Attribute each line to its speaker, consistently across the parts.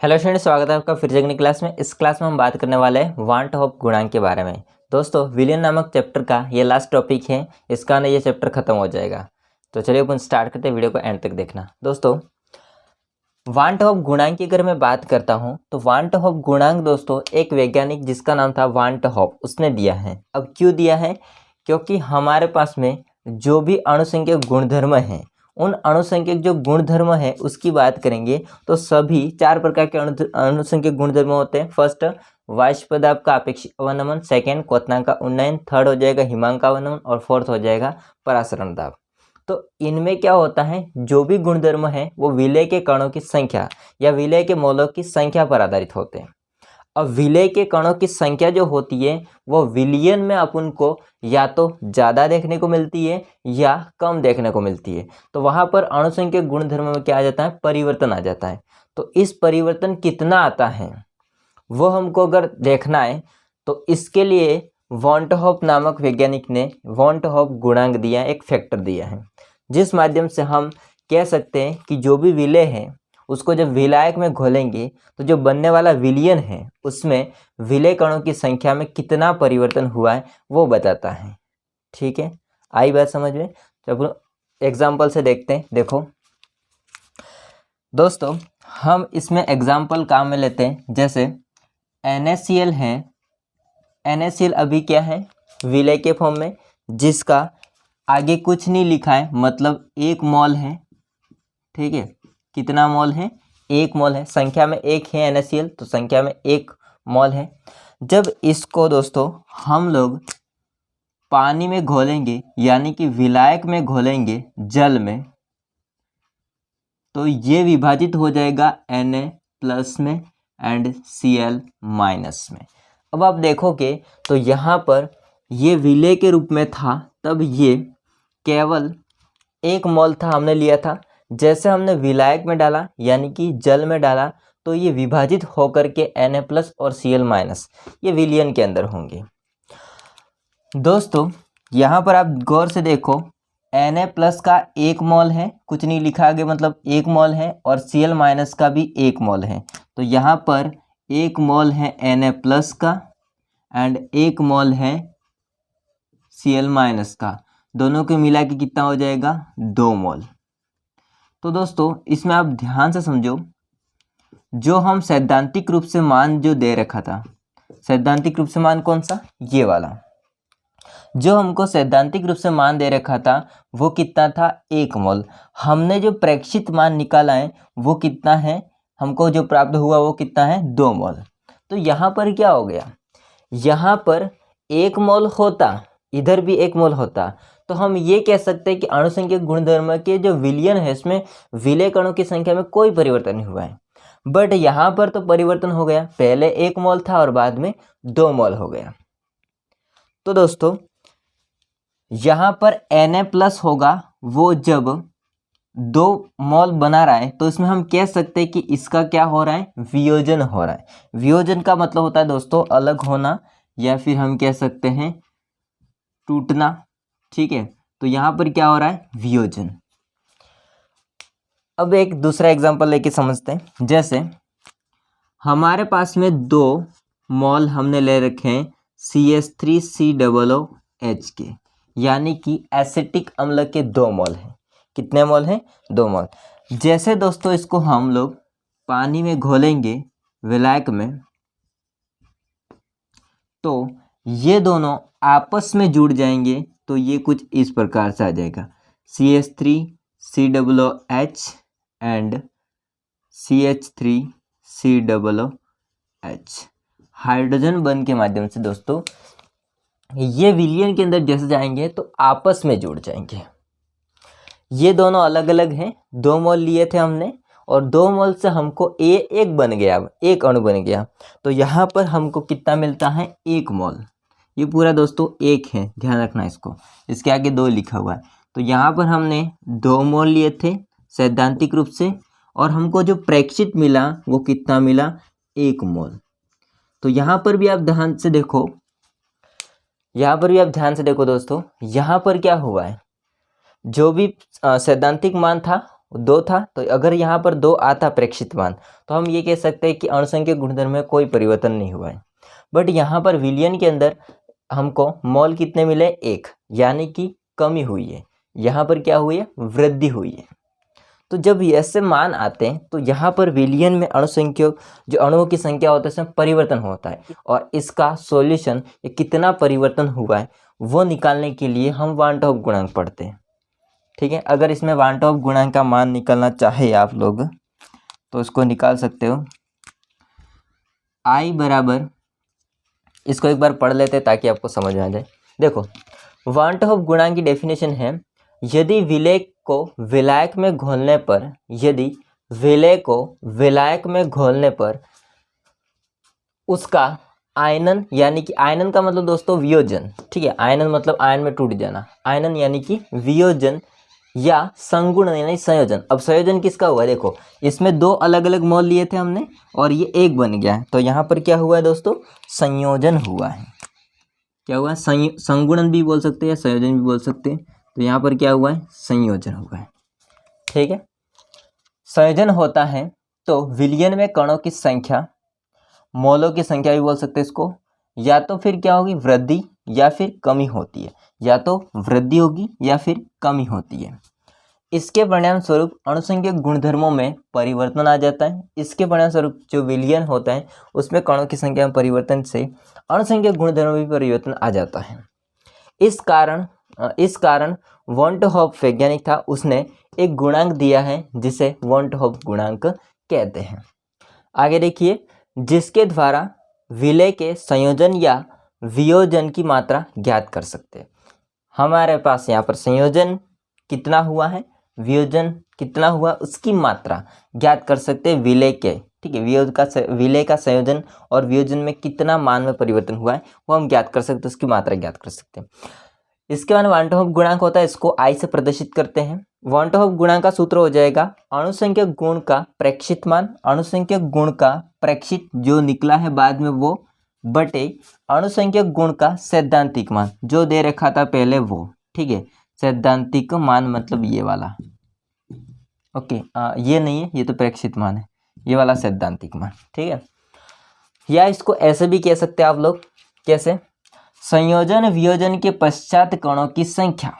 Speaker 1: Hello student, स्वागत है आपका फिर से अगली क्लास में। इस क्लास में हम बात करने वाले हैं वान टू होप गुणांक के बारे में। दोस्तों, विलियन नामक चैप्टर का ये लास्ट टॉपिक है, इसका ना ये चैप्टर खत्म हो जाएगा। तो चलिए अपन स्टार्ट करते हैं, वीडियो को एंड तक देखना। दोस्तों, वान टू होप गुणांक की अगर मैं बात करता हूँ तो वान टू होप गुणांक दोस्तों एक वैज्ञानिक जिसका नाम था वान टू होप उसने दिया है। अब क्यों दिया है? क्योंकि हमारे पास में जो भी अणुसंख्यक गुणधर्म हैं, उन अणुसंख्यक जो गुणधर्म है उसकी बात करेंगे तो सभी चार प्रकार के अणुसंख्यक गुणधर्म होते हैं। फर्स्ट, वाष्प दाब का आपेक्षिक अवनमन, सेकेंड क्वथनांक का उन्नयन, थर्ड हो जाएगा हिमांक का अवनमन और फोर्थ हो जाएगा परासरण दाब। तो इनमें क्या होता है, जो भी गुणधर्म है वो विलेय के कणों की संख्या या विलेय के मोलों की संख्या पर आधारित होते हैं। अब विलेय के कणों की संख्या जो होती है वो विलियन में अपन को या तो ज़्यादा देखने को मिलती है या कम देखने को मिलती है। तो वहाँ पर अणुसंख्यक गुणधर्म में क्या आ जाता है, परिवर्तन आ जाता है। तो इस परिवर्तन कितना आता है वो हमको अगर देखना है तो इसके लिए वान टू होप नामक वैज्ञानिक ने वान टू होप गुणांक दिया, एक फैक्टर दिया है, जिस माध्यम से हम कह सकते हैं कि जो भी विलेय है उसको जब विलायक में घोलेंगे तो जो बनने वाला विलियन है उसमें विलेय कणों की संख्या में कितना परिवर्तन हुआ है वो बताता है। ठीक है, आई बात समझ में? जब एग्जाम्पल से देखते हैं, देखो दोस्तों, हम इसमें एग्जाम्पल काम में लेते हैं। जैसे NaCl है, NaCl अभी क्या है, विलेय के फॉर्म में, जिसका आगे कुछ नहीं लिखा है, मतलब 1 मोल है। ठीक है, कितना मोल है? 1 मोल है। संख्या में 1 है NaCl, तो संख्या में 1 मोल है। जब इसको दोस्तों हम लोग पानी में घोलेंगे यानी कि विलायक में घोलेंगे जल में, तो ये विभाजित हो जाएगा Na+ में एंड Cl- में। अब आप देखोगे तो यहाँ पर ये विलेय के रूप में था, तब ये केवल 1 मोल था, हमने लिया था। जैसे हमने विलायक में डाला यानी कि जल में डाला तो ये विभाजित होकर के Na+ और Cl- ये विलियन के अंदर होंगे। दोस्तों, यहाँ पर आप गौर से देखो, Na+ का 1 मोल है, कुछ नहीं लिखा आगे, मतलब 1 मोल है, और Cl- का भी 1 मोल है। तो यहाँ पर 1 मोल है Na+ का एंड 1 मोल है Cl- का, दोनों को मिला के कितना हो जाएगा? 2 मोल। तो दोस्तों, इसमें आप ध्यान से समझो, जो हम सैद्धांतिक रूप से मान जो दे रखा था, सैद्धांतिक रूप से मान कौन सा? ये वाला। जो हमको सैद्धांतिक रूप से मान दे रखा था वो कितना था? 1 मोल। हमने जो प्रेक्षित मान निकाला है वो कितना है, हमको जो प्राप्त हुआ वो कितना है? 2 मोल। तो यहाँ पर क्या हो गया, यहाँ पर 1 मोल होता, इधर भी 1 मोल होता, तो हम ये कह सकते हैं कि अणुसंख्यक गुणधर्म के जो विलियन है इसमें विलेय कणों की संख्या में कोई परिवर्तन नहीं हुआ है। बट यहाँ पर तो परिवर्तन हो गया, पहले 1 मोल था और बाद में 2 मोल हो गया। तो दोस्तों, यहाँ पर Na+ होगा वो जब 2 मोल बना रहा है, तो इसमें हम कह सकते हैं कि इसका क्या हो रहा है? वियोजन हो रहा है। वियोजन का मतलब होता है दोस्तों अलग होना, या फिर हम कह सकते हैं टूटना। ठीक है, तो यहाँ पर क्या हो रहा है? वियोजन। अब एक दूसरा एग्जांपल लेके समझते हैं। जैसे हमारे पास में 2 मोल हमने ले रखे हैं CH3COOH के, यानी कि एसिटिक अम्ल के 2 मोल हैं। कितने मोल हैं? 2 मोल। जैसे दोस्तों इसको हम लोग पानी में घोलेंगे विलायक में, तो ये दोनों आपस में जुड़ जाएंगे, तो ये कुछ इस प्रकार से आ जाएगा, CH3COOH एंड CH3COOH। हाइड्रोजन बंध के माध्यम से दोस्तों ये विलियन के अंदर जैसे जाएंगे तो आपस में जुड़ जाएंगे। ये दोनों अलग अलग हैं, 2 मोल लिए थे हमने और 2 मोल से हमको एक बन गया, एक अणु बन गया। तो यहाँ पर हमको कितना मिलता है? 1 मोल। ये पूरा दोस्तों 1 है, ध्यान रखना इसको, इसके आगे 2 लिखा हुआ है। तो यहाँ पर हमने 2 मोल लिए थे सैद्धांतिक रूप से, और हमको जो प्रेक्षित मिला वो कितना मिला? 1 मोल। तो यहाँ पर भी आप ध्यान से देखो, यहाँ पर भी आप ध्यान से देखो दोस्तों, यहाँ पर क्या हुआ है, जो भी सैद्धांतिक मान था 2 था, तो अगर यहाँ पर 2 आता प्रेक्षित मान तो हम ये कह सकते हैं कि अणुसंख्यक गुणधर्म में कोई परिवर्तन नहीं हुआ है। बट यहाँ पर विलयन के अंदर हमको मोल कितने मिले? 1, यानी कि कमी हुई है। यहाँ पर क्या हुई है? वृद्धि हुई है। तो जब ऐसे मान आते हैं तो यहाँ पर विलयन में अणुसंख्यक जो अणुओं की संख्या होता है उसमें परिवर्तन होता है, और इसका सॉल्यूशन ये कितना परिवर्तन हुआ है वो निकालने के लिए हम वान टॉप गुणांक पढ़ते हैं। ठीक है, अगर इसमें वान टॉप गुणांक का मान निकालना चाहे आप लोग तो उसको निकाल सकते हो। I बराबर, इसको एक बार पढ़ लेते हैं ताकि आपको समझ में आ जाए। देखो, वान टॉप गुणांक की डेफिनेशन है, यदि विलेय को विलायक में घोलने पर, यदि विलेय को विलायक में घोलने पर उसका आयनन, यानी कि आयनन का मतलब दोस्तों वियोजन, ठीक है, आयनन मतलब आयन में टूट जाना, आयनन यानी कि वियोजन या संगुण यानी संयोजन। अब संयोजन किसका हुआ है? देखो, इसमें 2 अलग अलग मोल लिए थे हमने और ये एक बन गया है, तो यहाँ पर क्या हुआ है दोस्तों? संयोजन हुआ है। क्या हुआ है? संगुणन भी बोल सकते हैं या संयोजन भी बोल सकते हैं। तो यहाँ पर क्या हुआ है? संयोजन हुआ है। ठीक है, संयोजन होता है तो विलयन में कणों की संख्या, मोलों की संख्या भी बोल सकते हैं इसको, या तो फिर क्या होगी? वृद्धि या फिर कमी होती है, या तो वृद्धि होगी या फिर कमी होती है। इसके परिणाम स्वरूप अणुसंख्यक गुणधर्मों में परिवर्तन आ जाता है। इसके परिणाम स्वरूप जो विलयन होता है उसमें कणों की संख्या में परिवर्तन से अणुसंख्यक गुणधर्मों में भी परिवर्तन आ जाता है। इस कारण वॉन टू हॉफ वैज्ञानिक था, उसने एक गुणांक दिया है जिसे वॉन टू हॉफ गुणांक कहते हैं। आगे देखिए, जिसके द्वारा विलेय के संयोजन या वियोजन की मात्रा ज्ञात कर सकते हैं। हमारे पास यहाँ पर संयोजन कितना हुआ है, वियोजन कितना हुआ, उसकी मात्रा ज्ञात कर सकते हैं विलेय के। ठीक है, विलेय का संयोजन और वियोजन में कितना मान में परिवर्तन हुआ है वो हम ज्ञात कर सकते हैं, उसकी मात्रा ज्ञात कर सकते हैं। इसके बाद वान टू हॉफ गुणांक होता है, इसको I से प्रदर्शित करते हैं। वान टू हॉफ गुणांक का सूत्र हो जाएगा अणुसंख्यक गुण का प्रेक्षित मान, अणुसंख्यक गुण का प्रेक्षित जो निकला है बाद में वो, बटे अणुसंख्यक गुण का सैद्धांतिक मान जो दे रखा था पहले वो। ठीक है, सैद्धांतिक मान मतलब ये वाला, ओके, ये नहीं है, ये तो प्रेक्षित मान है, ये वाला सैद्धांतिक मान। ठीक है, या इसको ऐसे भी कह सकते हैं आप लोग, कैसे? संयोजन वियोजन के पश्चात कणों की संख्या,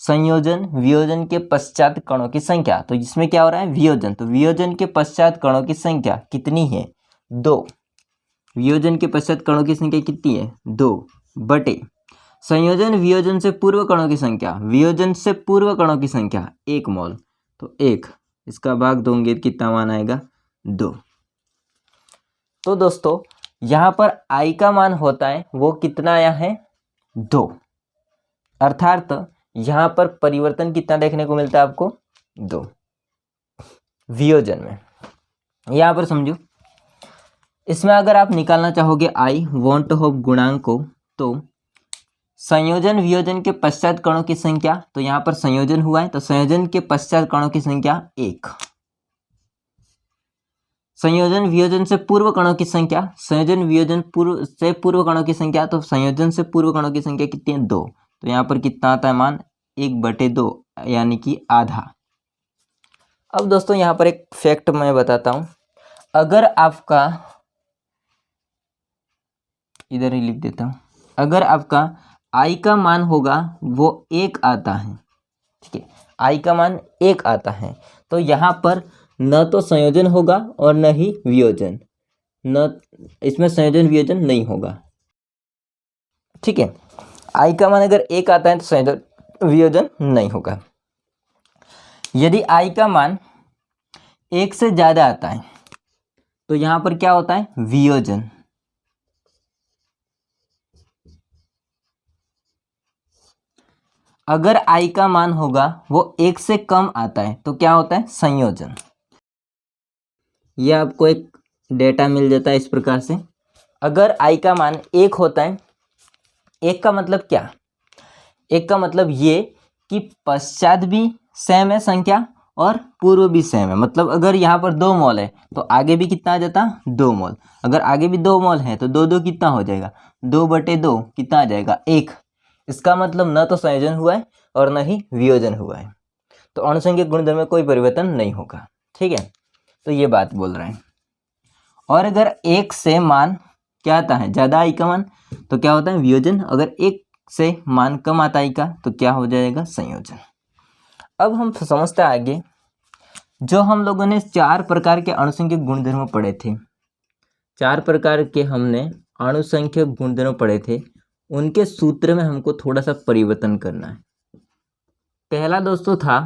Speaker 1: संयोजन वियोजन के पश्चात कणों की संख्या, तो इसमें क्या हो रहा है? वियोजन, तो वियोजन के पश्चात कणों की संख्या कितनी है? 2। वियोजन के पश्चात कणों की संख्या कितनी है? 2 बटे संयोजन वियोजन से पूर्व कणों की संख्या, वियोजन से पूर्व कणों की संख्या 1 मोल, तो 1, इसका भाग दोगे कितना मान आएगा? 2। तो दोस्तों यहाँ पर I का मान होता है वो कितना आया है? 2, अर्थात यहाँ पर परिवर्तन कितना देखने को मिलता है आपको? 2 वियोजन में। यहाँ पर समझो, इसमें अगर आप निकालना चाहोगे I वॉन टू हॉफ गुणांक को, तो संयोजन वियोजन के पश्चात कणों की संख्या, तो यहाँ पर संयोजन हुआ है तो संयोजन के पश्चात कणों की संख्या 1, संयोजन वियोजन से पूर्व कणों की संख्या, संयोजन वियोजन पूर्व से पूर्व कणों की संख्या, तो संयोजन से पूर्व कणों की संख्या कितनी है? 2, तो यहाँ पर कितना आता है मान? 1/2, यानी कि आधा। अब दोस्तों यहाँ पर एक फैक्ट मैं बताता हूँ, अगर आपका, इधर ही लिख देता हूँ, अगर आपका I का मान होगा वो 1 आता है, ठीक है, I का मान 1 आता है, तो यहाँ पर न तो संयोजन होगा और न ही वियोजन, न इसमें संयोजन वियोजन नहीं होगा। ठीक है, I का मान अगर 1 आता है तो संयोजन वियोजन नहीं होगा। यदि I का मान 1 से ज़्यादा आता है तो यहाँ पर क्या होता है? वियोजन। अगर I का मान होगा वो 1 से कम आता है तो क्या होता है? संयोजन। यह आपको एक डेटा मिल जाता है इस प्रकार से, अगर I का मान 1 होता है, 1 का मतलब क्या? 1 का मतलब ये कि पश्चात भी सेम है संख्या और पूर्व भी सेम है, मतलब अगर यहाँ पर 2 मोल है तो आगे भी कितना आ जाता? 2 मोल। अगर आगे भी 2 मोल है तो 2 कितना हो जाएगा? 2/2 कितना आ जाएगा? 1। इसका मतलब न तो संयोजन हुआ है और न ही वियोजन हुआ है। तो आनुषंगिक गुणधर्म में कोई परिवर्तन नहीं होगा। ठीक है, तो ये बात बोल रहे हैं। और अगर एक से मान क्या आता है, ज़्यादा आई का मान, तो क्या होता है वियोजन। अगर एक से मान कम आता आई का, तो क्या हो जाएगा संयोजन। अब हम समझते हैं आगे, जो हम लोगों ने 4 प्रकार के आनुषंगिक गुणधर्म पढ़े थे, 4 प्रकार के हमने आनुषंगिक गुणधर्म पढ़े थे, उनके सूत्र में हमको थोड़ा सा परिवर्तन करना है। पहला दोस्तों था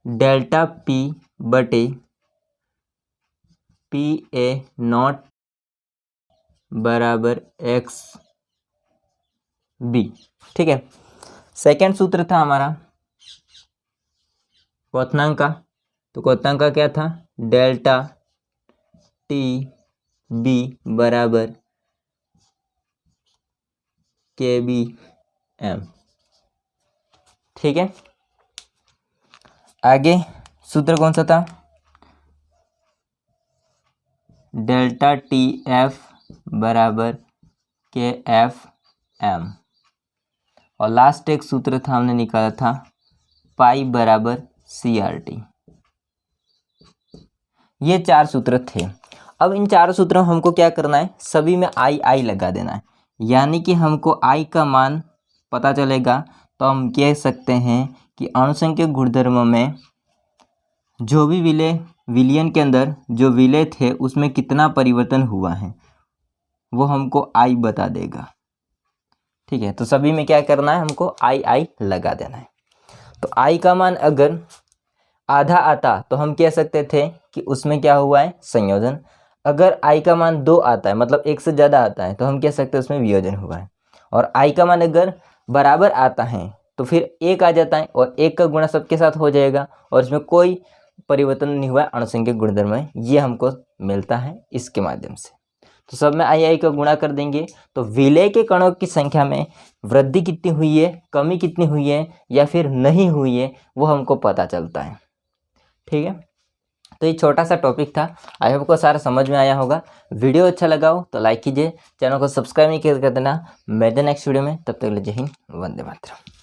Speaker 1: डेल्टा पी बटे पी ए नॉट बराबर एक्स बी। ठीक है, सेकेंड सूत्र था हमारा क्वथनांक का। तो क्वथनांक का क्या था, डेल्टा टी बी बराबर के बी एम। ठीक है, आगे सूत्र कौन सा था, डेल्टा टी एफ बराबर के एफ एम। और लास्ट एक सूत्र था हमने निकाला था पाई बराबर सी आर टी। ये 4 सूत्र थे। अब इन 4 सूत्रों में हमको क्या करना है, सभी में आई आई लगा देना है, यानी कि हमको आई का मान पता चलेगा। तो हम कह सकते हैं कि आनुषंगिक गुणधर्म में जो भी विलयन के अंदर जो विलय थे उसमें कितना परिवर्तन हुआ है वो हमको आई बता देगा। ठीक है, तो सभी में क्या करना है, हमको आई आई लगा देना है। तो आई का मान अगर आधा आता तो हम कह सकते थे कि उसमें क्या हुआ है, संयोजन। अगर आई का मान 2 आता है, मतलब 1 से ज़्यादा आता है, तो हम कह सकते हैं उसमें वियोजन हुआ है। और आई का मान अगर बराबर आता है तो फिर 1 आ जाता है और 1 का गुणा सबके साथ हो जाएगा और इसमें कोई परिवर्तन नहीं हुआ है आनुषंगिक गुणधर्म में। ये हमको मिलता है इसके माध्यम से। तो सब में आई आई का गुणा कर देंगे तो विलय के कणों की संख्या में वृद्धि कितनी हुई है, कमी कितनी हुई है या फिर नहीं हुई है, वो हमको पता चलता है। ठीक है, तो ये छोटा सा टॉपिक था, आई होप को सारा समझ में आया होगा। वीडियो अच्छा लगा हो तो लाइक कीजिए, चैनल को सब्सक्राइब नहीं कर देना। मैं नेक्स्ट वीडियो में, तब तक के लिए जय हिंद, वंदे मातरम।